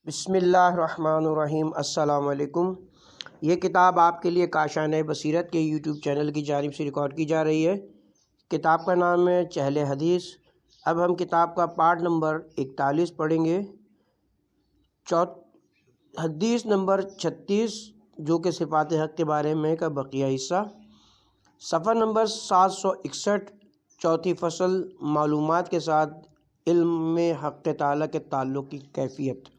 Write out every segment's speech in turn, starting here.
بسم اللہ الرحمن الرحیم۔ السلام علیکم۔ یہ کتاب آپ کے لیے کاشانہ بصیرت کے یوٹیوب چینل کی جانب سے ریکارڈ کی جا رہی ہے۔ کتاب کا نام ہے چہل حدیث۔ اب ہم کتاب کا پارٹ نمبر 41 پڑھیں گے۔ حدیث نمبر 36 جو کہ صفات حق کے بارے میں کا بقیہ حصہ، صفحہ نمبر 761، چوتھی فصل، معلومات کے ساتھ علم حق تعالیٰ کے تعلق کی کیفیت۔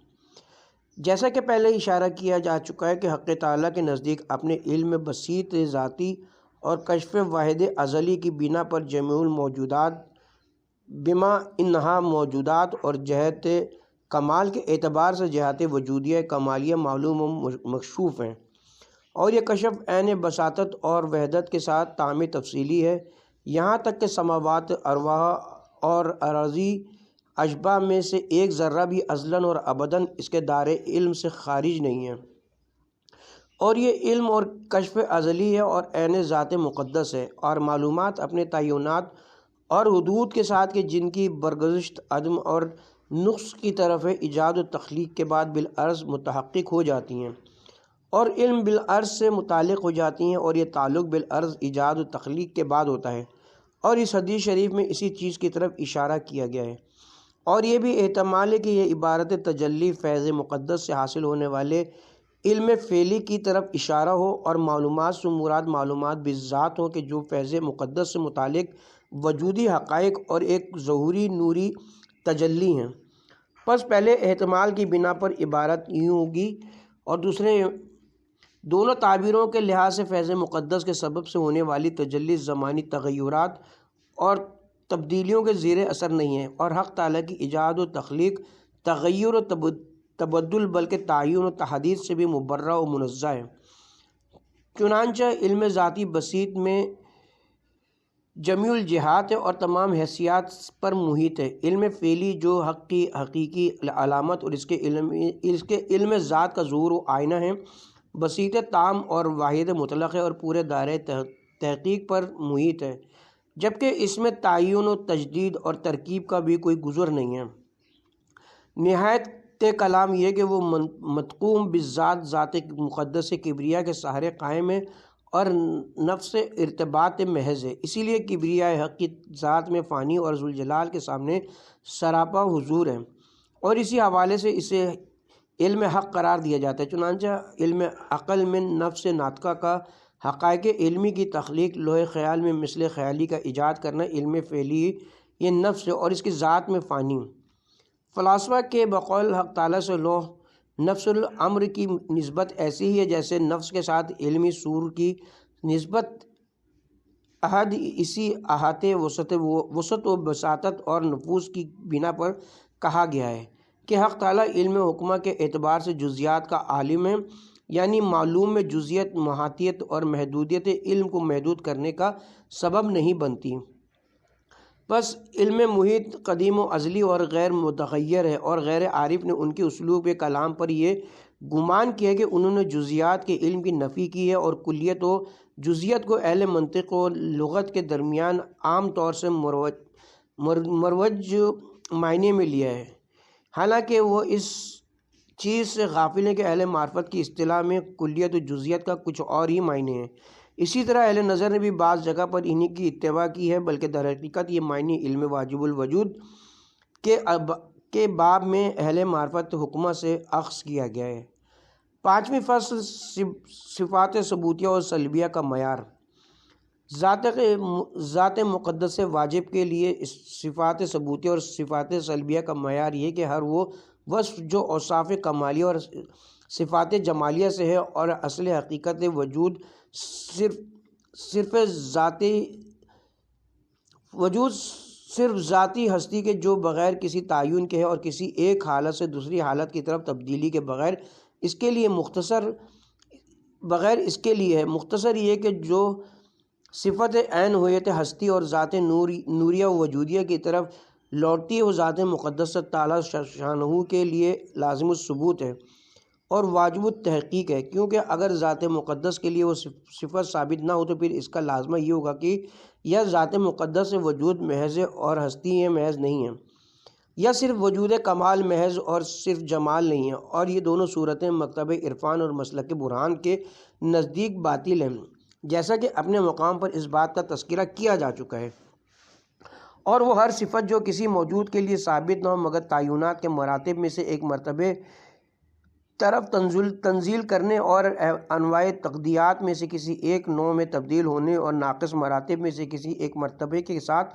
جیسا کہ پہلے اشارہ کیا جا چکا ہے کہ حق تعالیٰ کے نزدیک اپنے علم بسیط ذاتی اور کشف واحد ازلی کی بنا پر جمیع الموجودات بما انہا موجودات اور جہت کمال کے اعتبار سے جہت وجودیہ کمالیہ معلوم و مکشوف ہیں، اور یہ کشف عین بساطت اور وحدت کے ساتھ تام تفصیلی ہے، یہاں تک کہ سماوات، ارواح اور اراضی اشباح میں سے ایک ذرہ بھی ازلاً اور ابداً اس کے دائرۂ علم سے خارج نہیں ہے، اور یہ علم اور کشف ازلی ہے اور عین ذات مقدس ہے، اور معلومات اپنے تعینات اور حدود کے ساتھ کہ جن کی برگزشت عدم اور نقص کی طرف ایجاد و تخلیق کے بعد بالعرض متحقق ہو جاتی ہیں، اور علم بالعرض سے متعلق ہو جاتی ہیں، اور یہ تعلق بالعرض ایجاد و تخلیق کے بعد ہوتا ہے، اور اس حدیث شریف میں اسی چیز کی طرف اشارہ کیا گیا ہے، اور یہ بھی احتمال ہے کہ یہ عبارت تجلی فیض مقدس سے حاصل ہونے والے علم فعلی کی طرف اشارہ ہو، اور معلومات سے مراد معلومات بالذات ہو کہ جو فیض مقدس سے متعلق وجودی حقائق اور ایک ظہوری نوری تجلی ہیں۔ پس پہلے احتمال کی بنا پر عبارت یوں ہوگی، اور دوسرے دونوں تعبیروں کے لحاظ سے فیض مقدس کے سبب سے ہونے والی تجلی زمانی تغیرات اور تبدیلیوں کے زیر اثر نہیں ہے، اور حق تعالیٰ کی ایجاد و تخلیق تغیر و تبدل بلکہ تعین و تحدید سے بھی مبرہ و منزہ ہے۔ چنانچہ علم ذاتی بسیط میں جمیع الجہات ہے اور تمام حیثیات پر محیط ہے۔ علم فعلی جو حق کی حقیقی علامت اور اس کے علم ذات کا ظہور و آئینہ ہے، بسیط تام اور واحد مطلق ہے اور پورے دائرۂ تحقیق پر محیط ہے، جبکہ اس میں تعین و تجدید اور ترکیب کا بھی کوئی گزر نہیں ہے۔ نہایت کلام یہ کہ وہ متقوم بالذات ذات مقدس کبریا کے سہرے قائم ہے اور نفس ارتباط محض ہے، اسی لیے کبریاء حق کی ذات میں فانی اور ذوالجلال کے سامنے سراپا حضور ہے، اور اسی حوالے سے اسے علم حق قرار دیا جاتا ہے۔ چنانچہ علم عقل میں نفس ناطقہ کا حقائق علمی کی تخلیق، لوح خیال میں مثل خیالی کا ایجاد کرنا، علم فعلی یہ نفس ہے اور اس کی ذات میں فانی۔ فلاسفہ کے بقول حق تعالیٰ سے لوح نفس الامر کی نسبت ایسی ہی ہے جیسے نفس کے ساتھ علمی سور کی نسبت احد اسی احاطے وسعت و بساطت اور نفوذ کی بنا پر کہا گیا ہے کہ حق تعالیٰ علم حکمہ کے اعتبار سے جزیات کا عالم ہے، یعنی معلوم میں جزیت، محاطیت اور محدودیت علم کو محدود کرنے کا سبب نہیں بنتی۔ بس علم محیط قدیم و ازلی اور غیر متغیر ہے، اور غیر عارف نے ان کے اسلوب کلام پر یہ گمان کیا کہ انہوں نے جزیات کے علم کی نفی کی ہے، اور کلیت و جزیت کو اہل منطق و لغت کے درمیان عام طور سے مروج معنی میں لیا ہے، حالانکہ وہ اس چیز سے غافل ہیں کہ اہل معرفت کی اصطلاح میں کلیت و جزیت کا کچھ اور ہی معنی ہے۔ اسی طرح اہل نظر نے بھی بعض جگہ پر انہی کی اتباع کی ہے، بلکہ در حقیقت یہ معنی علم واجب الوجود کے باب میں اہل معرفت حکمہ سے اخذ کیا گیا ہے۔ پانچویں فصل، صفات ثبوتیہ اور سلبیہ کا معیار۔ ذات مقدس واجب کے لیے صفات ثبوتیہ اور صفات سلبیہ کا معیار یہ کہ ہر وہ وصف جو اوصاف کمالیہ اور صفات جمالیہ سے ہے اور اصل حقیقت وجود صرف ذاتی ہستی کے جو بغیر کسی تعین کے ہے اور کسی ایک حالت سے دوسری حالت کی طرف تبدیلی کے بغیر اس کے لیے مختصر یہ کہ جو صفت عین ہویت ہستی اور ذات نوریہ و وجودیہ کی طرف لوٹتی ہے وہ ذات مقدس تعالیٰ شانہ کے لیے لازم الثبوت ہے اور واجب التحقیق ہے، کیونکہ اگر ذات مقدس کے لیے وہ صفت ثابت نہ ہو تو پھر اس کا لازمہ یہ ہوگا کہ یہ ذات مقدس وجود محض ہے اور ہستی محض نہیں ہے۔ یا صرف وجود کمال محض اور صرف جمال نہیں ہے، اور یہ دونوں صورتیں مکتب عرفان اور مسلک برہان کے نزدیک باطل ہیں، جیسا کہ اپنے مقام پر اس بات کا تذکرہ کیا جا چکا ہے۔ اور وہ ہر صفت جو کسی موجود کے لیے ثابت نہ ہو مگر تعینات کے مراتب میں سے ایک مرتبے طرف تنزیل کرنے اور انواع تقدیات میں سے کسی ایک نوع میں تبدیل ہونے اور ناقص مراتب میں سے کسی ایک مرتبے کے ساتھ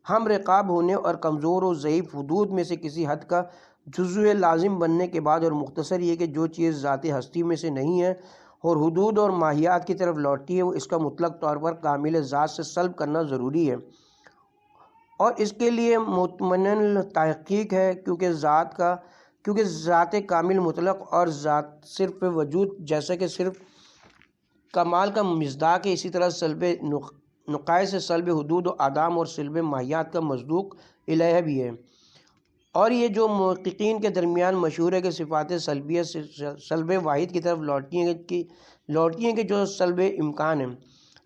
ہم رقاب ہونے اور کمزور و ضعیف حدود میں سے کسی حد کا جزو لازم بننے کے بعد، اور مختصر یہ کہ جو چیز ذات ہستی میں سے نہیں ہے اور حدود اور ماہیات کی طرف لوٹتی ہے، وہ اس کا مطلق طور پر کامل ذات سے سلب کرنا ضروری ہے، اور اس کے لیے مطمئن تحقیق ہے، کیونکہ ذات کامل مطلق اور ذات صرف وجود جیسا کہ صرف کمال کا مصداق ہے، اسی طرح سلب نقائص سے سلب حدود و اعدام اور سلب ماہیات کا مصدوق الہ بھی ہے۔ اور یہ جو محققین کے درمیان مشہور ہے کہ صفات سلبیہ سے سلب واحد کی طرف لوٹتی ہیں کہ جو سلب امکان ہے،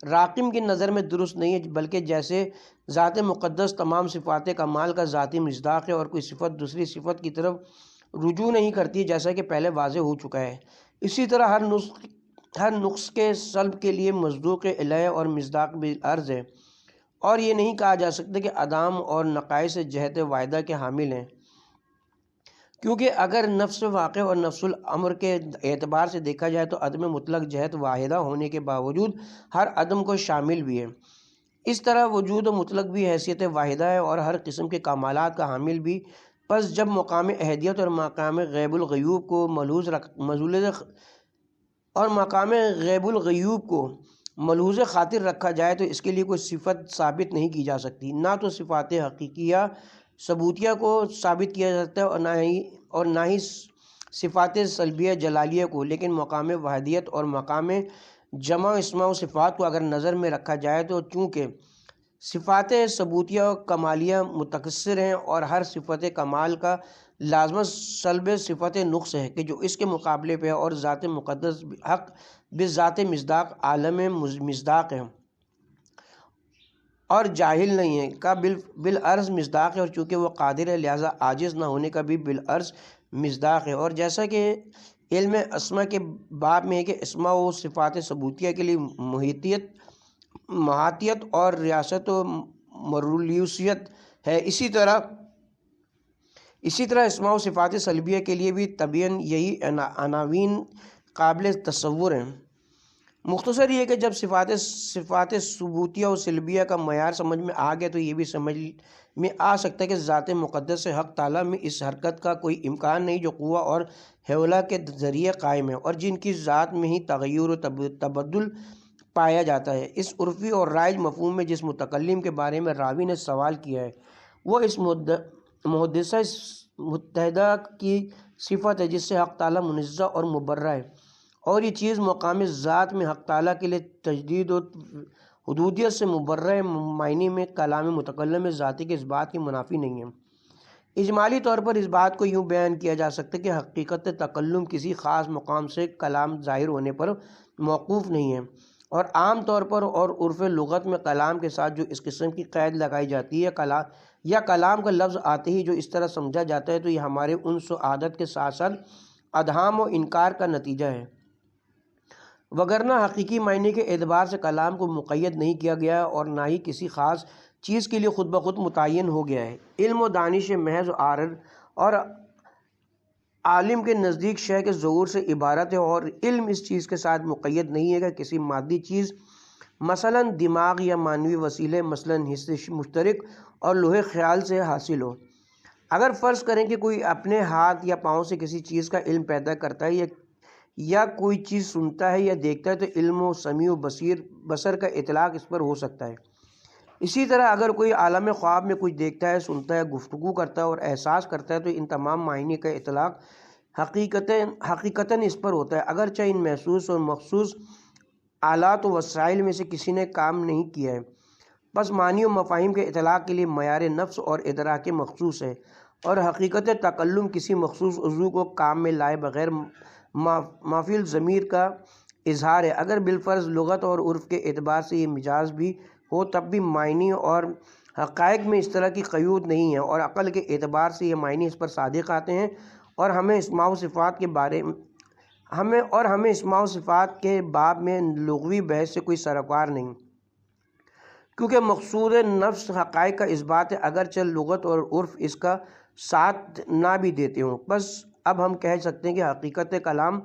راقم کی نظر میں درست نہیں ہے، بلکہ جیسے ذات مقدس تمام صفات کمال کا ذاتی مصداق ہے اور کوئی صفت دوسری صفت کی طرف رجوع نہیں کرتی، جیسا کہ پہلے واضح ہو چکا ہے، اسی طرح ہر نقص کے سلب کے لیے مصدوق الہ اور مصداق بالعرض ہے، اور یہ نہیں کہا جا سکتا کہ اعدام اور نقائص جہت واحدہ کے حامل ہیں، کیونکہ اگر نفس واقع اور نفس الامر کے اعتبار سے دیکھا جائے تو عدم مطلق جہت واحدہ ہونے کے باوجود ہر عدم کو شامل بھی ہے۔ اس طرح وجود مطلق بھی حیثیت واحدہ ہے اور ہر قسم کے کمالات کا حامل بھی۔ پس جب مقام احدیت اور مقام غیب الغیوب کو ملحوظ خاطر رکھا جائے تو اس کے لیے کوئی صفت ثابت نہیں کی جا سکتی، نہ تو صفات حقیقیہ ثبوتیہ کو ثابت کیا جاتا ہے اور نہ ہی صفات سلبیہ جلالیہ کو، لیکن مقام وحدیت اور مقام جمع اسماء و صفات کو اگر نظر میں رکھا جائے تو چونکہ صفات ثبوتیہ و کمالیہ متکثر ہیں اور ہر صفت کمال کا لازمہ سلب صفت نقص ہے کہ جو اس کے مقابلے پہ ہے، اور ذات مقدس حق بذات مصداق عالم مصداق ہے اور جاہل نہیں ہے کا بالعرض مصداق ہے، اور چونکہ وہ قادر ہے لہذا عاجز نہ ہونے کا بھی بالعرض مصداق ہے۔ اور جیسا کہ علم اسماء کے باب میں ہے کہ اسماء و صفات ثبوتیہ کے لیے محاتیت اور ریاست و مرلیوسیت ہے، اسی طرح اسماء و صفات سلبیہ کے لیے بھی طبعاً یہی عناوین قابل تصور ہیں۔ مختصر یہ کہ جب صفات ثبوتیہ و سلبیہ کا معیار سمجھ میں آ گیا تو یہ بھی سمجھ میں آ سکتا ہے کہ ذات مقدس سے حق تعالیٰ میں اس حرکت کا کوئی امکان نہیں جو قوہ اور حولہ کے ذریعے قائم ہے، اور جن کی ذات میں ہی تغیر و تبدل پایا جاتا ہے۔ اس عرفی اور رائج مفہوم میں جس متکلم کے بارے میں راوی نے سوال کیا ہے وہ اس محدثہ متحدہ کی صفت ہے جس سے حق تعالیٰ منزہ اور مبرہ ہے، اور یہ چیز مقام ذات میں حق تعالیٰ کے لیے تجدید و حدودیت سے مبرہ معنی میں کلام متکلم ذاتی کے اس بات کی منافی نہیں ہے۔ اجمالی طور پر اس بات کو یوں بیان کیا جا سکتا ہے کہ حقیقت تکلم کسی خاص مقام سے کلام ظاہر ہونے پر موقوف نہیں ہے، اور عام طور پر اور عرف لغت میں کلام کے ساتھ جو اس قسم کی قید لگائی جاتی ہے یا کلام کا لفظ آتے ہی جو اس طرح سمجھا جاتا ہے تو یہ ہمارے انس و عادت کے ساتھ ساتھ ادھام و انکار کا نتیجہ ہے، وگرنہ حقیقی معنی کے اعتبار سے کلام کو مقید نہیں کیا گیا اور نہ ہی کسی خاص چیز کے لیے خود بخود متعین ہو گیا ہے۔ علم و دانش محض اور عالم کے نزدیک شے کے ظہور سے عبارت ہے، اور علم اس چیز کے ساتھ مقید نہیں ہے کہ کسی مادی چیز مثلا دماغ یا معنوی وسیلے مثلا حس مشترک اور لوح خیال سے حاصل ہو۔ اگر فرض کریں کہ کوئی اپنے ہاتھ یا پاؤں سے کسی چیز کا علم پیدا کرتا ہے یا کوئی چیز سنتا ہے یا دیکھتا ہے تو علم و سمیع و بصر کا اطلاق اس پر ہو سکتا ہے۔ اسی طرح اگر کوئی عالم خواب میں کچھ دیکھتا ہے، سنتا ہے، گفتگو کرتا ہے اور احساس کرتا ہے تو ان تمام معانی کا اطلاق حقیقتاً اس پر ہوتا ہے، اگرچہ ان محسوس اور مخصوص آلات و وسائل میں سے کسی نے کام نہیں کیا ہے۔ بس معنی و مفاہیم کے اطلاق کے لیے معیار نفس اور ادراک مخصوص ہے، اور حقیقت تکلم کسی مخصوص عضو کو کام میں لائے بغیر مافی الضمیر کا اظہار ہے۔ اگر بالفرض لغت اور عرف کے اعتبار سے یہ مجاز بھی ہو تب بھی معنی اور حقائق میں اس طرح کی قیود نہیں ہے، اور عقل کے اعتبار سے یہ معنی اس پر صادق آتے ہیں، اور ہمیں اسماء و صفات کے بارے ہمیں اسماء و صفات کے باب میں لغوی بحث سے کوئی سروکار نہیں، کیونکہ مقصود نفس حقائق کا اثبات ہے، اگرچہ لغت اور عرف اس کا ساتھ نہ بھی دیتے ہوں۔ بس اب ہم کہہ سکتے ہیں کہ حقیقت کلام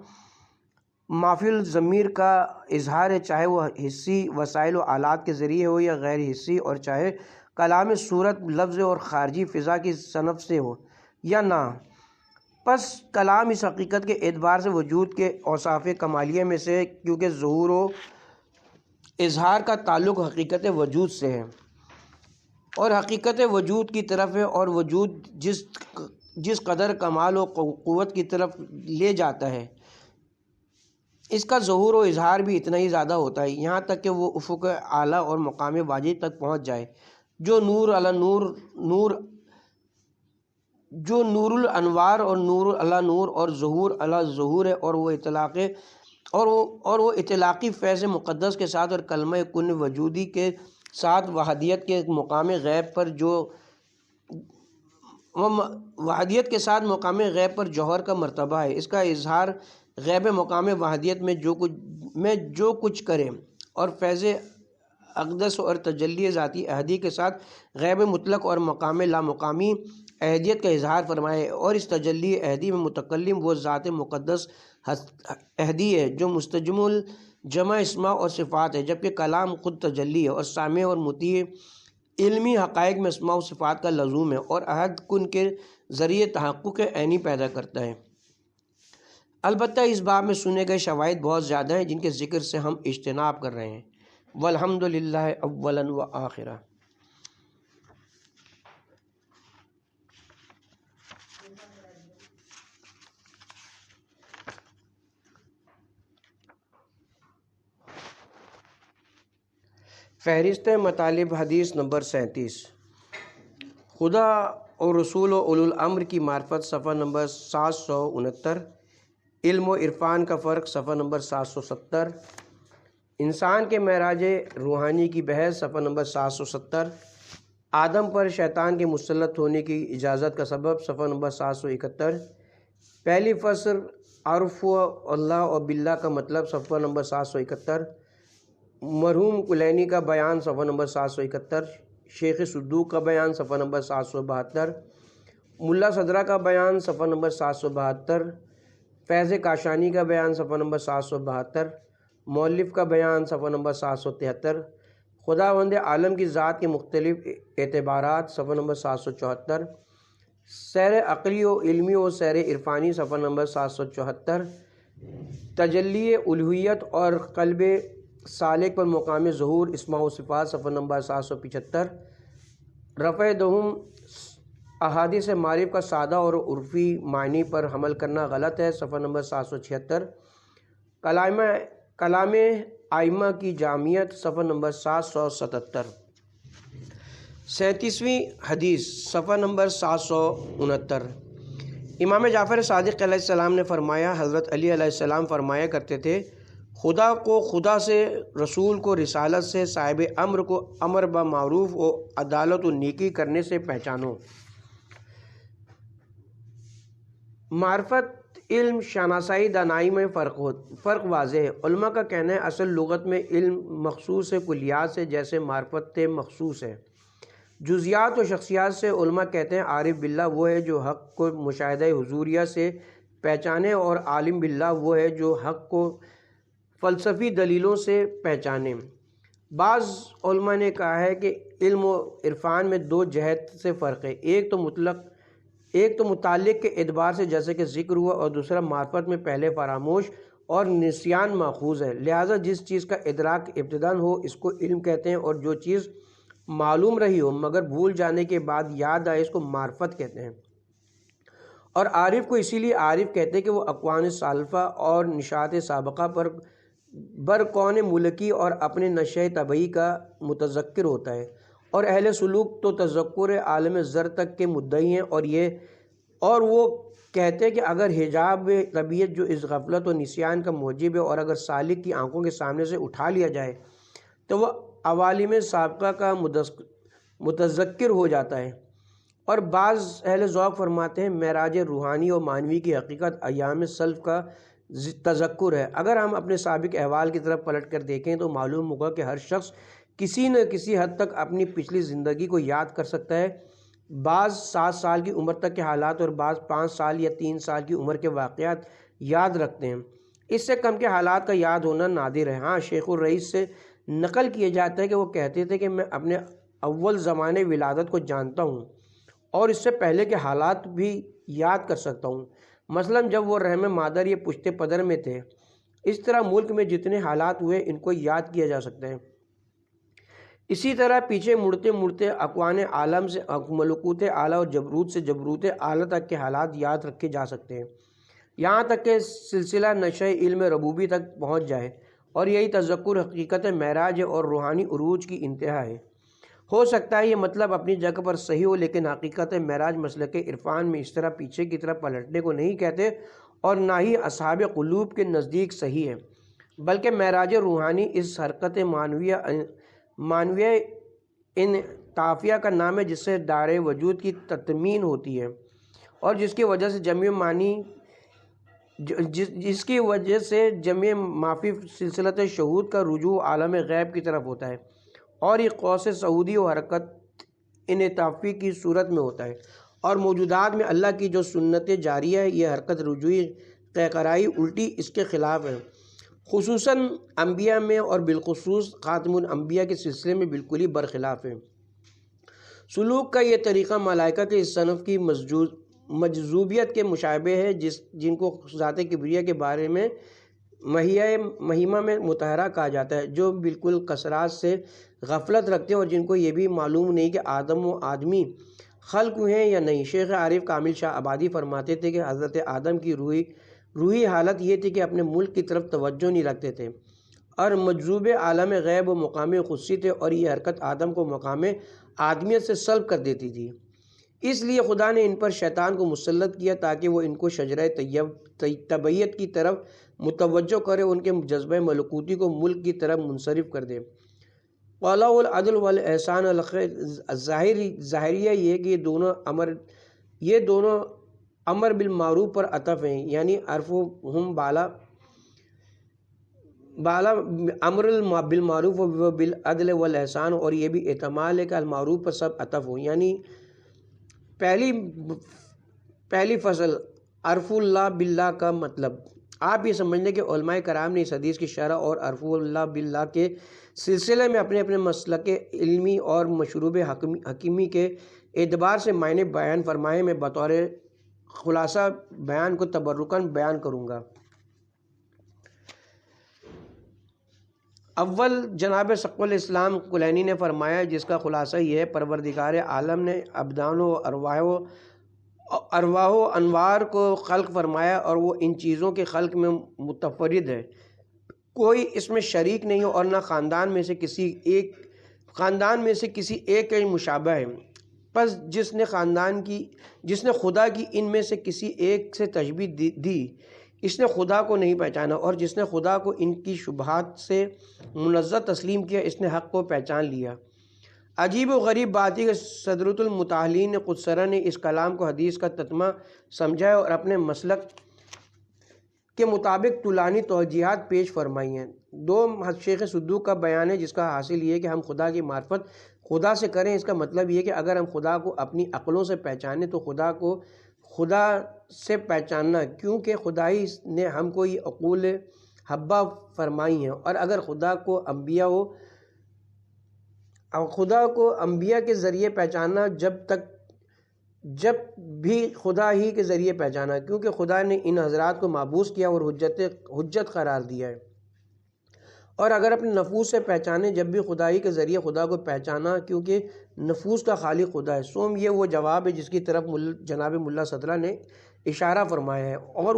مافی الضمیر کا اظہار ہے، چاہے وہ حسی وسائل و آلات کے ذریعے ہو یا غیر حسی، اور چاہے کلام صورت، لفظ اور خارجی فضا کی صنف سے ہو یا نہ۔ پس کلام اس حقیقت کے اعتبار سے وجود کے اوصاف کمالیہ میں سے ہے، کیونکہ ظہور و اظہار کا تعلق حقیقت وجود سے ہے اور حقیقت وجود کی طرف ہے، اور وجود جس قدر کمال و قوت کی طرف لے جاتا ہے، اس کا ظہور و اظہار بھی اتنا ہی زیادہ ہوتا ہے، یہاں تک کہ وہ افق اعلیٰ اور مقام واجب تک پہنچ جائے، جو نور الانوار اور نور علی نور اور ظہور علی ظہور ہے، اور وہ اطلاقی فیض مقدس کے ساتھ اور کلمہ کن وجودی کے ساتھ وحدیت کے مقام غیب پر جوہر کا مرتبہ ہے۔ اس کا اظہار غیب مقام وحدیت میں جو کچھ کرے، اور فیض اقدس اور تجلی ذاتی احدی کے ساتھ غیب مطلق اور مقام لامقامی احدیت کا اظہار فرمائے، اور اس تجلی احدی میں متکلم وہ ذات مقدس احدی ہے جو مستجم الجمع اسماء اور صفات ہے، جبکہ کلام خود تجلی ہے، اور سامع اور مطیع علمی حقائق میں اسماء و صفات کا لزوم ہے، اور احد کن کے ذریعے تحقق عینی پیدا کرتا ہے۔ البتہ اس باب میں سنے گئے شواہد بہت زیادہ ہیں جن کے ذکر سے ہم اجتناب کر رہے ہیں۔ والحمد للہ اولا و آخرا۔ فہرست مطالب حدیث نمبر 37، خدا اور رسول و اولو الامر کی معرفت، صفحہ نمبر 769۔ علم و عرفان کا فرق، صفحہ نمبر 770۔ انسان کے معراج روحانی کی بحث، صفحہ نمبر 770۔ آدم پر شیطان کے مسلط ہونے کی اجازت کا سبب، صفحہ نمبر 771۔ پہلی فصل عرف اللہ و باللہ کا مطلب، صفحہ نمبر 771۔ مرحوم کلینی کا بیان، صفحہ نمبر 771۔ شیخ صدوق کا بیان، صفحہ نمبر 772۔ ملا صدرہ کا بیان، صفحہ نمبر 772۔ فیض کاشانی کا بیان، صفحہ نمبر 772۔ مؤلف کا بیان، صفحہ نمبر 773۔ خداوند عالم کی ذات کے مختلف اعتبارات، صفحہ نمبر 774۔ سیر عقلی و علمی و سیر عرفانی، صفحہ نمبر 774۔ تجلی الوہیت اور قلب سالک پر مقام ظہور اسماء و صفات، صفحہ نمبر 775۔ رفع دہم احادیث معارف کا سادہ اور عرفی معنی پر حمل کرنا غلط ہے، صفحہ نمبر 776۔ کلام ائمہ کی جامعیت، صفحہ نمبر 777۔ 37ویں حدیث، صفحہ نمبر 769۔ امام جعفر صادق علیہ السلام نے فرمایا، حضرت علی علیہ السلام فرمایا کرتے تھے، خدا کو خدا سے، رسول کو رسالت سے، صاحب امر کو امر بمعروف و عدالت و نیکی کرنے سے پہچانو۔ معرفت، علم، شناسائی، دانائی میں فرق واضح ہے۔ علماء کا کہنا ہے اصل لغت میں علم مخصوص ہے کلیات سے، جیسے معرفت مخصوص ہے جزیات و شخصیات سے۔ علماء کہتے ہیں عارف باللہ وہ ہے جو حق کو مشاہدہ حضوریہ سے پہچانے، اور عالم باللہ وہ ہے جو حق کو فلسفی دلیلوں سے پہچانے۔ بعض علماء نے کہا ہے کہ علم و عرفان میں دو جہت سے فرق ہے، ایک تو متعلق کے اعتبار سے جیسے کہ ذکر ہوا، اور دوسرا معرفت میں پہلے فراموش اور نسیان ماخوذ ہے، لہٰذا جس چیز کا ادراک ابتداً ہو اس کو علم کہتے ہیں، اور جو چیز معلوم رہی ہو مگر بھول جانے کے بعد یاد آئے اس کو معرفت کہتے ہیں۔ اور عارف کو اسی لیے عارف کہتے ہیں کہ وہ اقوام سالفہ اور نشاط سابقہ پر برکون ملکی اور اپنے نشہ طبعی کا متذکر ہوتا ہے، اور اہل سلوک تو تذکر عالم زر تک کے مدعی ہیں، اور وہ کہتے ہیں کہ اگر حجاب طبیعت جو اس غفلت و نسیان کا موجب ہے، اور اگر سالک کی آنکھوں کے سامنے سے اٹھا لیا جائے تو وہ عوالم سابقہ کا متذکر ہو جاتا ہے۔ اور بعض اہل ذوق فرماتے ہیں معراج روحانی اور معنوی کی حقیقت ایام سلف کا تذکر ہے۔ اگر ہم اپنے سابق احوال کی طرف پلٹ کر دیکھیں تو معلوم ہوگا کہ ہر شخص کسی نہ کسی حد تک اپنی پچھلی زندگی کو یاد کر سکتا ہے۔ بعض 7 سال کی عمر تک کے حالات اور بعض 5 سال یا 3 سال کی عمر کے واقعات یاد رکھتے ہیں۔ اس سے کم کے حالات کا یاد ہونا نادر ہے۔ ہاں، شیخ الرئیس سے نقل کیا جاتا ہے کہ وہ کہتے تھے کہ میں اپنے اول زمانے ولادت کو جانتا ہوں اور اس سے پہلے کے حالات بھی یاد کر سکتا ہوں، مثلا جب وہ رحم مادر یا پشت پدر میں تھے۔ اس طرح ملک میں جتنے حالات ہوئے ان کو یاد کیا جا سکتا ہے۔ اسی طرح پیچھے مڑتے مڑتے اقوام عالم سے ملکوت اعلیٰ اور جبروت سے جبروت اعلیٰ تک کے حالات یاد رکھے جا سکتے ہیں، یہاں تک کہ سلسلہ نشہ علم ربوبی تک پہنچ جائے، اور یہی تذکر حقیقت معراج اور روحانی عروج کی انتہا ہے۔ ہو سکتا ہے یہ مطلب اپنی جگہ پر صحیح ہو، لیکن حقیقت معراج مسلک عرفان میں اس طرح پیچھے کی طرف پلٹنے کو نہیں کہتے اور نہ ہی اصحاب قلوب کے نزدیک صحیح ہے، بلکہ معراج روحانی اس حرکت معنویہ انعطافیہ کا نام ہے جس سے دار وجود کی تطمین ہوتی ہے اور جس کی وجہ سے جمع معافی سلسلت شہود کا رجوع عالم غیب کی طرف ہوتا ہے، اور یہ قوس سعودی و حرکت انعطافی کی صورت میں ہوتا ہے، اور موجودات میں اللہ کی جو سنت جاریہ ہے یہ حرکت رجوعی قہقرائی الٹی اس کے خلاف ہے، خصوصاً انبیاء میں اور بالخصوص خاتم الانبیاء کے سلسلے میں بالکل ہی برخلاف ہے۔ سلوک کا یہ طریقہ ملائکہ کے اس صنف کی مجذوبیت کے مشابہ ہے جن کو ذات کبریہ کے بارے میں مہیمہ میں مطہرہ کہا جاتا ہے، جو بالکل کثرات سے غفلت رکھتے ہیں اور جن کو یہ بھی معلوم نہیں کہ آدم و آدمی خلق ہوئے ہیں یا نہیں۔ شیخ عارف کامل شاہ آبادی فرماتے تھے کہ حضرت آدم کی روحی حالت یہ تھی کہ اپنے ملک کی طرف توجہ نہیں رکھتے تھے اور مجذوب عالم غیب و مقام قدسی تھے، اور یہ حرکت آدم کو مقام آدمیت سے سلب کر دیتی تھی۔ اس لیے خدا نے ان پر شیطان کو مسلط کیا تاکہ وہ ان کو شجرہ طبیعت کی طرف متوجہ کرے، ان کے جذبہ ملکوتی کو ملک کی طرف منصرف کر دے۔ قَالَ العدل والاحسان ظاہریہ یہ کہ یہ دونوں امر بالمعروف پر عطف ہیں، یعنی عرفہم بالا امر بالمعروف و بالعدل والاحسان، اور یہ بھی احتمال ہے کہ المعروف پر سب عطف ہو، یعنی پہلی فصل عرف اللہ باللہ کا مطلب آپ یہ سمجھنے کہ علماء کرام نے اس حدیث کی شرح اور عرف اللہ باللہ کے سلسلے میں اپنے اپنے مسلک علمی اور مشروب حکیمی کے اعتبار سے معنی بیان فرمائے۔ میں بطور خلاصہ بیان کو تبرکاً بیان کروں گا۔ اول جناب ثقف الاسلام کلینی نے فرمایا، جس کا خلاصہ یہ ہے، پروردگار عالم نے ابدان و ارواح و انوار کو خلق فرمایا اور وہ ان چیزوں کے خلق میں متفرد ہے، کوئی اس میں شریک نہیں اور نہ خاندان میں سے کسی ایک کا مشابہ ہے۔ پس جس نے خدا کی ان میں سے کسی ایک سے تشبیہ دی اس نے خدا کو نہیں پہچانا، اور جس نے خدا کو ان کی شبہات سے منزہ تسلیم کیا اس نے حق کو پہچان لیا۔ عجیب و غریب بات ہے کہ صدرۃ المتاہلین قدسرہ نے اس کلام کو حدیث کا تتمہ سمجھا اور اپنے مسلک کے مطابق طولانی توجیہات پیش فرمائی ہیں۔ دو شیخ صدوق کا بیان ہے جس کا حاصل یہ ہے کہ ہم خدا کی معرفت خدا سے کریں۔ اس کا مطلب یہ کہ اگر ہم خدا کو اپنی عقلوں سے پہچانیں تو خدا کو خدا سے پہچاننا، کیونکہ خدائی نے ہم کو یہ عقول حبہ فرمائی ہیں، اور اگر خدا کو انبیاء کے ذریعے پہچاننا جب بھی خدا ہی کے ذریعے پہچانا، کیونکہ خدا نے ان حضرات کو معبوس کیا اور حجت قرار دیا ہے، اور اگر اپنے نفوس سے پہچانے جب بھی خدائی کے ذریعے خدا کو پہچانا، کیونکہ نفوس کا خالق خدا ہے۔ سوم یہ وہ جواب ہے جس کی طرف جناب ملا صدرہ نے اشارہ فرمایا ہے، اور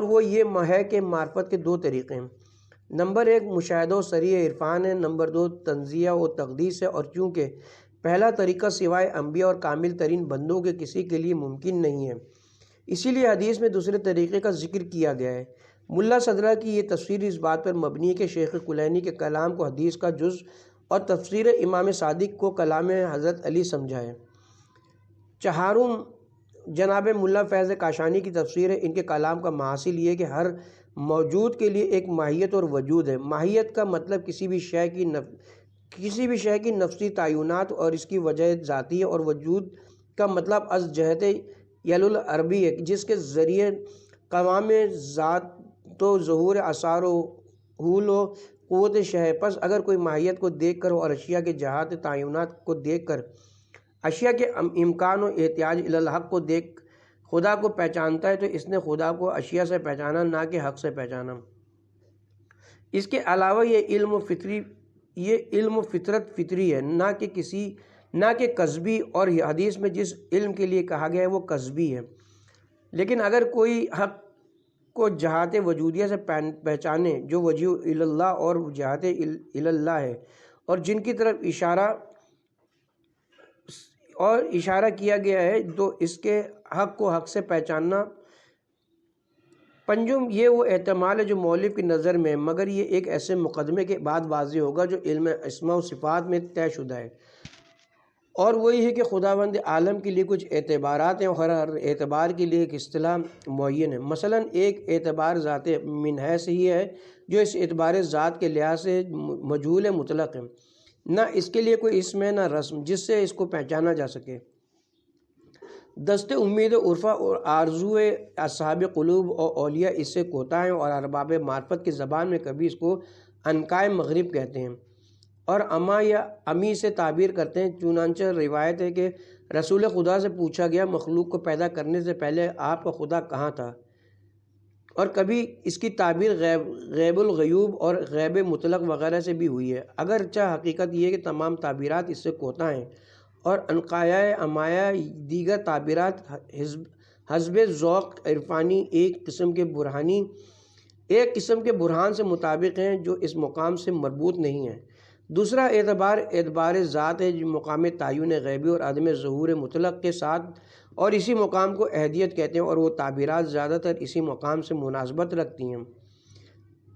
وہ یہ ہے کہ معرفت کے دو طریقے ہیں۔ نمبر 1 مشاہدہ و صریح عرفان ہے، نمبر 2 تنزیہ و تقدیس ہے، اور چونکہ پہلا طریقہ سوائے انبیاء اور کامل ترین بندوں کے کسی کے لیے ممکن نہیں ہے، اسی لیے حدیث میں دوسرے طریقے کا ذکر کیا گیا ہے۔ ملا صدرہ کی یہ تفسیر اس بات پر مبنی ہے کہ شیخ کلینی کے کلام کو حدیث کا جز اور تفسیر امام صادق کو کلام حضرت علی سمجھا ہے۔ چہارم جناب ملا فیض کاشانی کی تفسیر ہے۔ ان کے کلام کا محاصل یہ کہ ہر موجود کے لیے ایک ماہیت اور وجود ہے۔ ماہیت کا مطلب کسی بھی شے کی نفسی تعینات اور اس کی وجہ ذاتی ہے، اور وجود کا مطلب از جہت یل العربی ہے، جس کے ذریعے قوام ذات و ظہور اثار و حول و قوت شے۔ پس اگر کوئی ماہیت کو دیکھ کر اور اشیاء کے جہات تعینات کو دیکھ کر، اشیاء کے امکان و احتیاج الی الحق کو دیکھ خدا کو پہچانتا ہے تو اس نے خدا کو اشیاء سے پہچانا، نہ کہ حق سے پہچانا۔ اس کے علاوہ یہ علم فطرت فطری ہے، نہ کہ کسبی، اور حدیث میں جس علم کے لیے کہا گیا ہے وہ کسبی ہے۔ لیکن اگر کوئی حق کو جہات وجودیہ سے پہچانے جو وجیہ اللہ اور جہات اللہ ہے، اور جن کی طرف اشارہ کیا گیا ہے، تو اس کے حق کو حق سے پہچاننا۔ پنجم یہ وہ احتمال ہے جو مؤلف کی نظر میں ہے، مگر یہ ایک ایسے مقدمے کے بعد واضح ہوگا جو علم اسماء و صفات میں طے شدہ ہے، اور وہی ہے کہ خداوند عالم کے لیے کچھ اعتبارات ہیں اور ہر اعتبار کے لیے ایک اصطلاح معین ہے۔ مثلا ایک اعتبار ذات من حیث ہی ہے جو اس اعتبار ذات کے لحاظ سے مجہول مطلق ہے، نہ اس کے لیے کوئی اسم ہے نہ رسم جس سے اس کو پہچانا جا سکے۔ دست امید عرفہ اور آرزو اصحاب قلوب اور اولیاء اس سے کوتا ہیں، اور ارباب معرفت کی زبان میں کبھی اس کو عنقائے مغرب کہتے ہیں اور اما یا امی سے تعبیر کرتے ہیں۔ چنانچہ روایت ہے کہ رسول خدا سے پوچھا گیا مخلوق کو پیدا کرنے سے پہلے آپ کا خدا کہاں تھا، اور کبھی اس کی تعبیر غیب الغیوب اور غیب مطلق وغیرہ سے بھی ہوئی ہے، اگرچہ حقیقت یہ ہے کہ تمام تعبیرات اس سے کوتا ہیں، اور عنقایہ امایہ دیگر تعبیرات حسب ذوق عرفانی ایک قسم کے برہان سے مطابق ہیں جو اس مقام سے مربوط نہیں ہیں۔ دوسرا اعتبار ذات ہے جو مقام تعین غیبی اور عدم ظہور مطلق کے ساتھ، اور اسی مقام کو احدیت کہتے ہیں، اور وہ تعبیرات زیادہ تر اسی مقام سے مناسبت رکھتی ہیں۔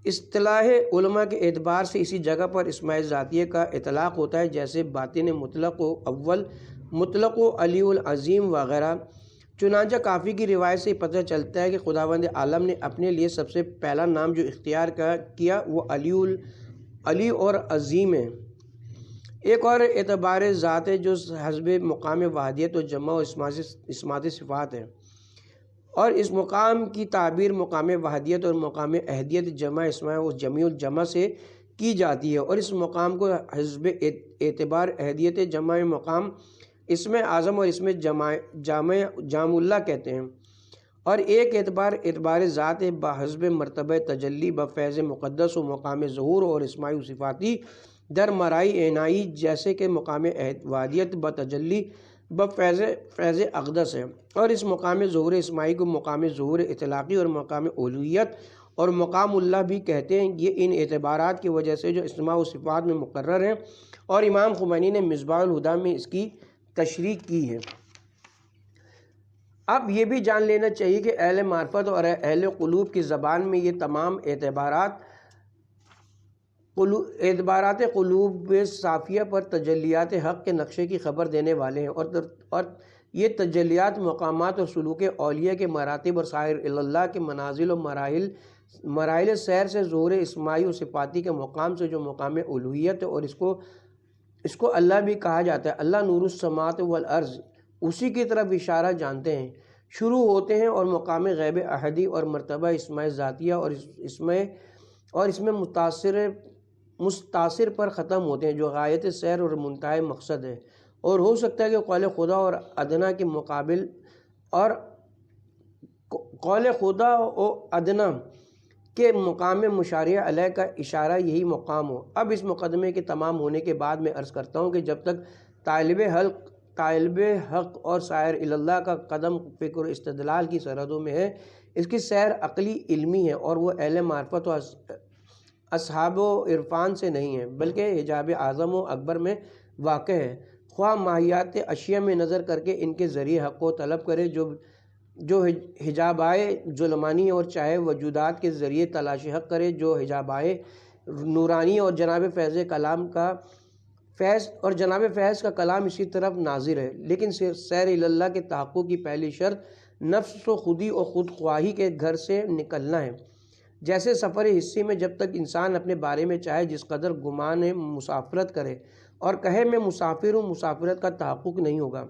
اصطلاح علماء کے اعتبار سے اسی جگہ پر اسماء ذاتیہ کا اطلاق ہوتا ہے، جیسے باطن مطلق و اول مطلق و علی العظیم وغیرہ۔ چنانچہ کافی کی روایت سے پتہ چلتا ہے کہ خداوند عالم نے اپنے لیے سب سے پہلا نام جو اختیار کیا وہ علی اور عظیم ہے۔ ایک اور اعتبار ذات ہے جو حسب مقام وحدیت و جمع و اسمات صفات ہے، اور اس مقام کی تعبیر مقام وحدیت اور مقام احدیت جمع اسماء و جمیع الجمع سے کی جاتی ہے، اور اس مقام کو حسب اعتبار احدیت جمع مقام اسم اعظم اور اسم جامع اللہ کہتے ہیں۔ اور ایک اعتبار ذات ہے بحسب مرتبہ تجلی بفیض مقدس و مقام ظہور اور اسماء و صفاتی در مرائی اعنائی، جیسے کہ مقام وحدیت بتجلی فیض اقدس ہے، اور اس مقام ظہور اسماعی کو مقام ظہور اطلاقی اور مقام اولویت اور مقام اللہ بھی کہتے ہیں۔ یہ ان اعتبارات کی وجہ سے جو اسماء و صفات میں مقرر ہیں، اور امام خمینی نے مصباح الہدی میں اس کی تشریح کی ہے۔ اب یہ بھی جان لینا چاہیے کہ اہل معرفت اور اہل قلوب کی زبان میں یہ تمام اعتبارات قلوب صافیہ پر تجلیات حق کے نقشے کی خبر دینے والے ہیں، اور یہ تجلیات مقامات اور سلوک اولیاء کے مراتب اور سائر اللہ کے منازل و مراحل سیر سے ظہور اسماعی و صفاتی کے مقام سے جو مقام الوہیت ہے، اور اس کو اللہ بھی کہا جاتا ہے۔ اللہ نور السماوات والارض، اسی کی طرف اشارہ جانتے ہیں، شروع ہوتے ہیں، اور مقام غیب احدی اور مرتبہ اسماء ذاتیہ اور اس میں مستاثر پر ختم ہوتے ہیں جو غایت سیر اور منتہا مقصد ہے، اور ہو سکتا ہے کہ قول خدا اور ادنا کے مقابل اور قول خدا و ادنا کے مقام مشارع علیہ کا اشارہ یہی مقام ہو۔ اب اس مقدمے کے تمام ہونے کے بعد میں عرض کرتا ہوں کہ جب تک طالب حق اور سائر اللہ کا قدم فکر و استدلال کی سرحدوں میں ہے، اس کی سیر عقلی علمی ہے، اور وہ اہل معرفت و اصحاب و عرفان سے نہیں ہے، بلکہ حجاب اعظم و اکبر میں واقع ہے۔ خواہ ماہیات اشیاء میں نظر کر کے ان کے ذریعے حق کو طلب کرے جو حجابائے ظلمانی، اور چاہے وجودات کے ذریعے تلاش حق کرے جو حجابائے نورانی اور جناب فیض کلام کا فیض اور جناب فیض کا کلام اسی طرف ناظر ہے، لیکن سیر اللہ کے تحقق کی پہلی شرط نفس و خودی اور خود خواہی کے گھر سے نکلنا ہے۔ جیسے سفر حصی میں جب تک انسان اپنے بارے میں چاہے جس قدر گمان مسافرت کرے اور کہے میں مسافر ہوں، مسافرت کا تحقق نہیں ہوگا۔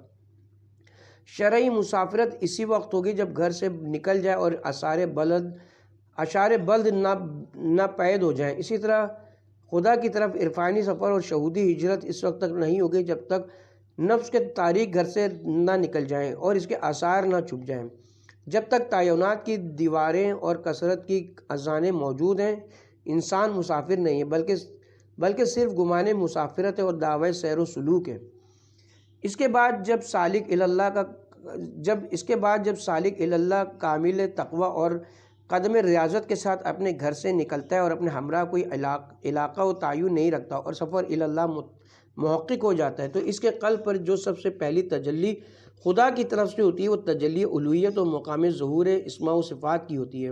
شرعی مسافرت اسی وقت ہوگی جب گھر سے نکل جائے اور اشار بلد نہ پید ہو جائیں۔ اسی طرح خدا کی طرف عرفانی سفر اور شہودی ہجرت اس وقت تک نہیں ہوگی جب تک نفس کے تاریک گھر سے نہ نکل جائیں اور اس کے آثار نہ چھپ جائیں۔ جب تک تعینات کی دیواریں اور کثرت کی اذانیں موجود ہیں، انسان مسافر نہیں ہے بلکہ صرف گمان مسافرت ہے اور دعوی سیر و سلوک ہے۔ اس کے بعد جب سالک اللہ کامل تقوی اور قدم ریاضت کے ساتھ اپنے گھر سے نکلتا ہے اور اپنے ہمراہ کوئی علاقہ و تعین نہیں رکھتا اور سفر اللہ محقق ہو جاتا ہے، تو اس کے قلب پر جو سب سے پہلی تجلی خدا کی طرف سے ہوتی ہے وہ تجلی الوہیت و مقام ظہور اسماء و صفات کی ہوتی ہے،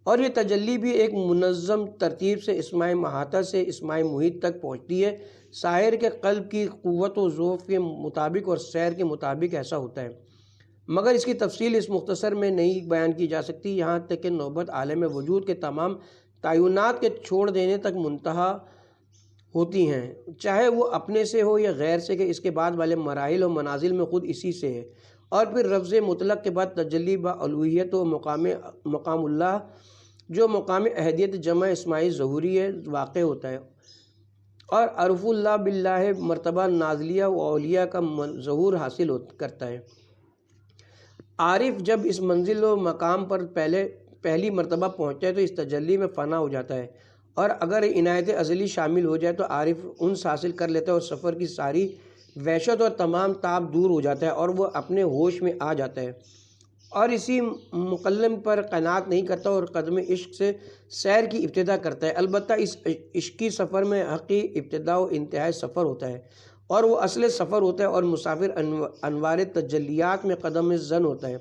اور یہ تجلی بھی ایک منظم ترتیب سے اسماء محاطہ سے اسماء محیط تک پہنچتی ہے۔ سائر کے قلب کی قوت و ذوق کے مطابق اور سیر کے مطابق ایسا ہوتا ہے، مگر اس کی تفصیل اس مختصر میں نہیں بیان کی جا سکتی، یہاں تک کہ نوبت عالم وجود کے تمام تعینات کے چھوڑ دینے تک منتہا ہوتی ہیں، چاہے وہ اپنے سے ہو یا غیر سے، کہ اس کے بعد والے مراحل و منازل میں خود اسی سے ہے، اور پھر لفظ مطلق کے بعد تجلی با الوہیت و مقام اللہ جو مقام احدیت جمع اسماعی ظہوری ہے واقع ہوتا ہے، اور عرف اللہ باللہ مرتبہ نازلیہ و اولیاء کا ظہور حاصل کرتا ہے۔ عارف جب اس منزل و مقام پر پہلی مرتبہ پہنچتا ہے تو اس تجلی میں فنا ہو جاتا ہے، اور اگر عنایت ازلی شامل ہو جائے تو عارف انس حاصل کر لیتا ہے اور سفر کی ساری وحشت اور تمام تاب دور ہو جاتا ہے اور وہ اپنے ہوش میں آ جاتا ہے، اور اسی مقلم پر قناعت نہیں کرتا اور قدم عشق سے سیر کی ابتدا کرتا ہے۔ البتہ اس عشقی سفر میں حقی ابتدا و انتہائی سفر ہوتا ہے، اور وہ اصل سفر ہوتا ہے، اور مسافر انوار تجلیات میں قدم زن ہوتا ہے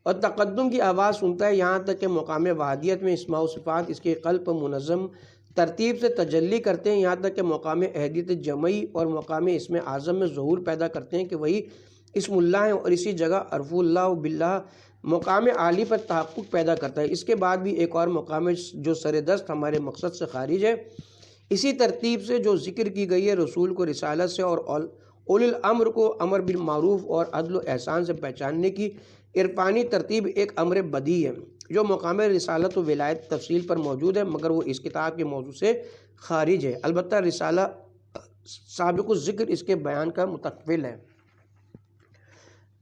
اور تقدم کی آواز سنتا ہے، یہاں تک کہ مقام وحدیت میں اسماء و صفات اس کے قلب پر منظم ترتیب سے تجلی کرتے ہیں، یہاں تک کہ مقام احدیت جمعی اور مقام اسم اعظم میں ظہور پیدا کرتے ہیں کہ وہی اسم اللہ ہے، اور اسی جگہ عرف اللہ باللہ مقام عالی پر تحقق پیدا کرتا ہے۔ اس کے بعد بھی ایک اور مقام ہے جو سر دست ہمارے مقصد سے خارج ہے، اسی ترتیب سے جو ذکر کی گئی ہے، رسول کو رسالت سے اور اولی الامر کو امر بالمعروف اور عدل و احسان سے پہچاننے کی عرفانی ترتیب ایک امر بدیع ہے جو مقام رسالت و ولایت تفصیل پر موجود ہے، مگر وہ اس کتاب کے موضوع سے خارج ہے۔ البتہ رسالہ سابق الذکر اس کے بیان کا متکفل ہے۔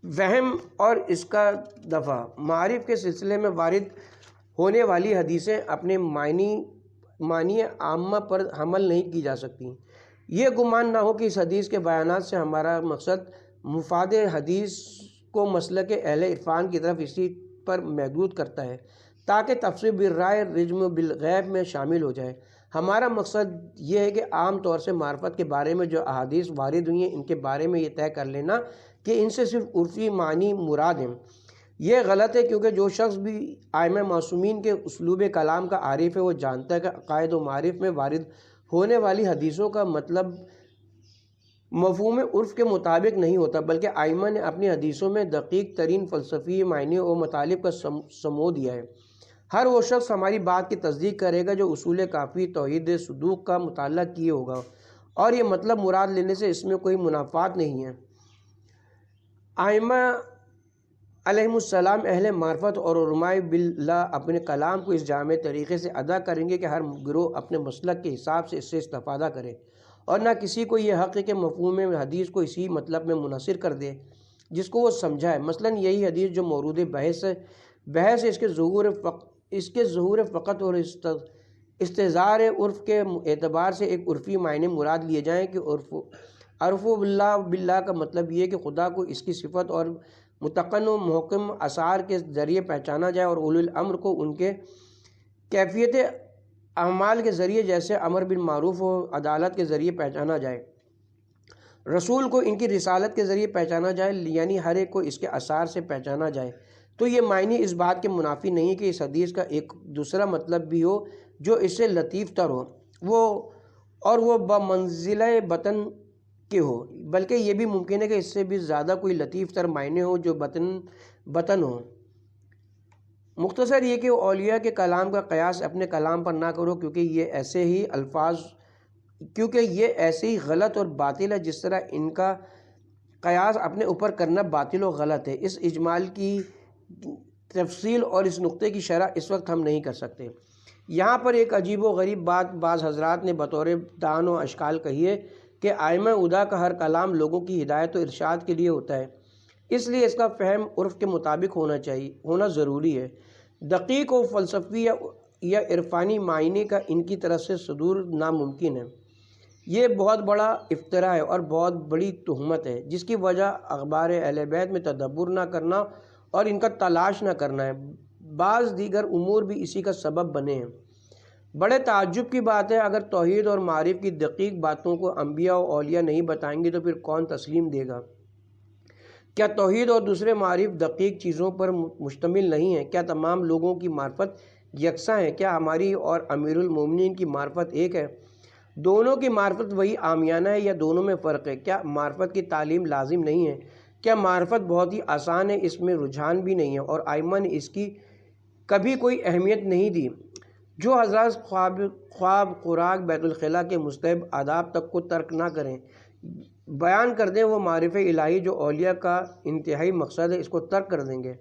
وہم اور اس کا دفع: معارف کے سلسلے میں وارد ہونے والی حدیثیں اپنے معنی عامہ پر حمل نہیں کی جا سکتی۔ یہ گمان نہ ہو کہ اس حدیث کے بیانات سے ہمارا مقصد مفاد حدیث کو مسلک اہل عرفان کی طرف اسی پر محدود کرتا ہے تاکہ تفسیر بالرائے رجم بالغیب میں شامل ہو جائے۔ ہمارا مقصد یہ ہے کہ عام طور سے معرفت کے بارے میں جو احادیث وارد ہوئی ہیں ان کے بارے میں یہ طے کر لینا کہ ان سے صرف عرفی معنی مراد ہیں۔ یہ غلط ہے، کیونکہ جو شخص بھی ائمہ معصومین کے اسلوب کلام کا عارف ہے وہ جانتا ہے کہ عقائد و معارف میں وارد ہونے والی حدیثوں کا مطلب مفہوم عرف کے مطابق نہیں ہوتا، بلکہ ائمہ نے اپنی حدیثوں میں دقیق ترین فلسفی معنی و مطالب کا سمو دیا ہے۔ ہر وہ شخص ہماری بات کی تصدیق کرے گا جو اصول کافی توحید صدوق کا مطالعہ کیے ہوگا، اور یہ مطلب مراد لینے سے اس میں کوئی منافات نہیں ہے۔ ائمہ علیہم السلام اہل معرفت اور علماء باللہ اپنے کلام کو اس جامع طریقے سے ادا کریں گے کہ ہر گروہ اپنے مسلک کے حساب سے اس سے استفادہ کرے، اور نہ کسی کو یہ حق ہے کہ مفہوم حدیث کو اسی مطلب میں منحصر کر دے جس کو وہ سمجھا ہے۔ مثلاً یہی حدیث جو مورود بحث ہے اس کے ظہور فقط اور استظہار عرف کے اعتبار سے ایک عرفی معنی مراد لیے جائیں کہ عرف اللہ باللہ کا مطلب یہ ہے کہ خدا کو اس کی صفت اور متقن و محکم اثار کے ذریعے پہچانا جائے، اور اولی الامر کو ان کے کیفیت اعمال کے ذریعے جیسے امر بالمعروف و عدالت کے ذریعے پہچانا جائے، رسول کو ان کی رسالت کے ذریعے پہچانا جائے، یعنی ہر ایک کو اس کے اثار سے پہچانا جائے۔ تو یہ معنی اس بات کے منافی نہیں کہ اس حدیث کا ایک دوسرا مطلب بھی ہو جو اس سے لطیف تر ہو، وہ بمنزلہ بطن کہ ہو، بلکہ یہ بھی ممکن ہے کہ اس سے بھی زیادہ کوئی لطیف تر معنی ہو جو بطن ہو۔ مختصر یہ کہ اولیاء کے کلام کا قیاس اپنے کلام پر نہ کرو، کیونکہ یہ ایسے ہی غلط اور باطل ہے جس طرح ان کا قیاس اپنے اوپر کرنا باطل و غلط ہے۔ اس اجمال کی تفصیل اور اس نقطے کی شرح اس وقت ہم نہیں کر سکتے۔ یہاں پر ایک عجیب و غریب بات بعض حضرات نے بطور دان و اشکال کہی ہے کہ ائمہ ہدیٰ کا ہر کلام لوگوں کی ہدایت و ارشاد کے لیے ہوتا ہے، اس لیے اس کا فہم عرف کے مطابق ہونا ضروری ہے۔ دقیق و فلسفی یا عرفانی معنی کا ان کی طرف سے صدور ناممکن ہے۔ یہ بہت بڑا افتراء ہے اور بہت بڑی تہمت ہے، جس کی وجہ اخبار اہل بیت میں تدبر نہ کرنا اور ان کا تلاش نہ کرنا ہے۔ بعض دیگر امور بھی اسی کا سبب بنے ہیں۔ بڑے تعجب کی بات ہے، اگر توحید اور معارف کی دقیق باتوں کو انبیاء و اولیاء نہیں بتائیں گے تو پھر کون تسلیم دے گا؟ کیا توحید اور دوسرے معارف دقیق چیزوں پر مشتمل نہیں ہیں؟ کیا تمام لوگوں کی معرفت یکساں ہے؟ کیا ہماری اور امیر المومنین کی معرفت ایک ہے؟ دونوں کی معرفت وہی عامیانہ ہے یا دونوں میں فرق ہے؟ کیا معرفت کی تعلیم لازم نہیں ہے؟ کیا معرفت بہت ہی آسان ہے، اس میں رجحان بھی نہیں ہے اور ائمہ نے اس کی کبھی کوئی اہمیت نہیں دی؟ جو حضرات خواب، خوراک، بیت الخلاء کے مستحب آداب تک کو ترک نہ کریں، بیان کر دیں وہ معرفت الہی جو اولیاء کا انتہائی مقصد ہے، اس کو ترک کر دیں گے۔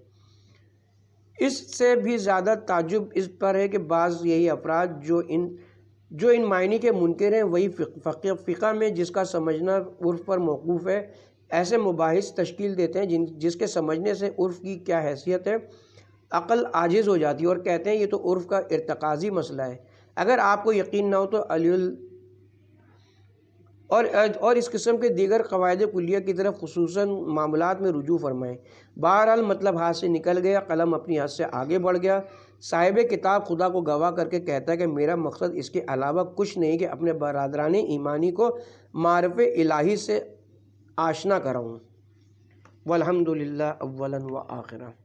اس سے بھی زیادہ تعجب اس پر ہے کہ بعض یہی افراد جو ان معنی کے منکر ہیں، وہی فقہ میں جس کا سمجھنا عرف پر موقوف ہے، ایسے مباحث تشکیل دیتے ہیں جس کے سمجھنے سے عرف کی کیا حیثیت ہے عقل عاجز ہو جاتی ہے، اور کہتے ہیں یہ تو عرف کا ارتقاضی مسئلہ ہے۔ اگر آپ کو یقین نہ ہو تو اور اس قسم کے دیگر قواعد کلیہ کی طرف خصوصاً معاملات میں رجوع فرمائیں۔ بہرحال مطلب ہاتھ سے نکل گیا، قلم اپنی حد سے آگے بڑھ گیا۔ صاحب کتاب خدا کو گواہ کر کے کہتا ہے کہ میرا مقصد اس کے علاوہ کچھ نہیں کہ اپنے برادران ایمانی کو معرفت الہی سے آشنا کراؤں۔ والحمدللہ اولاً و آخراً۔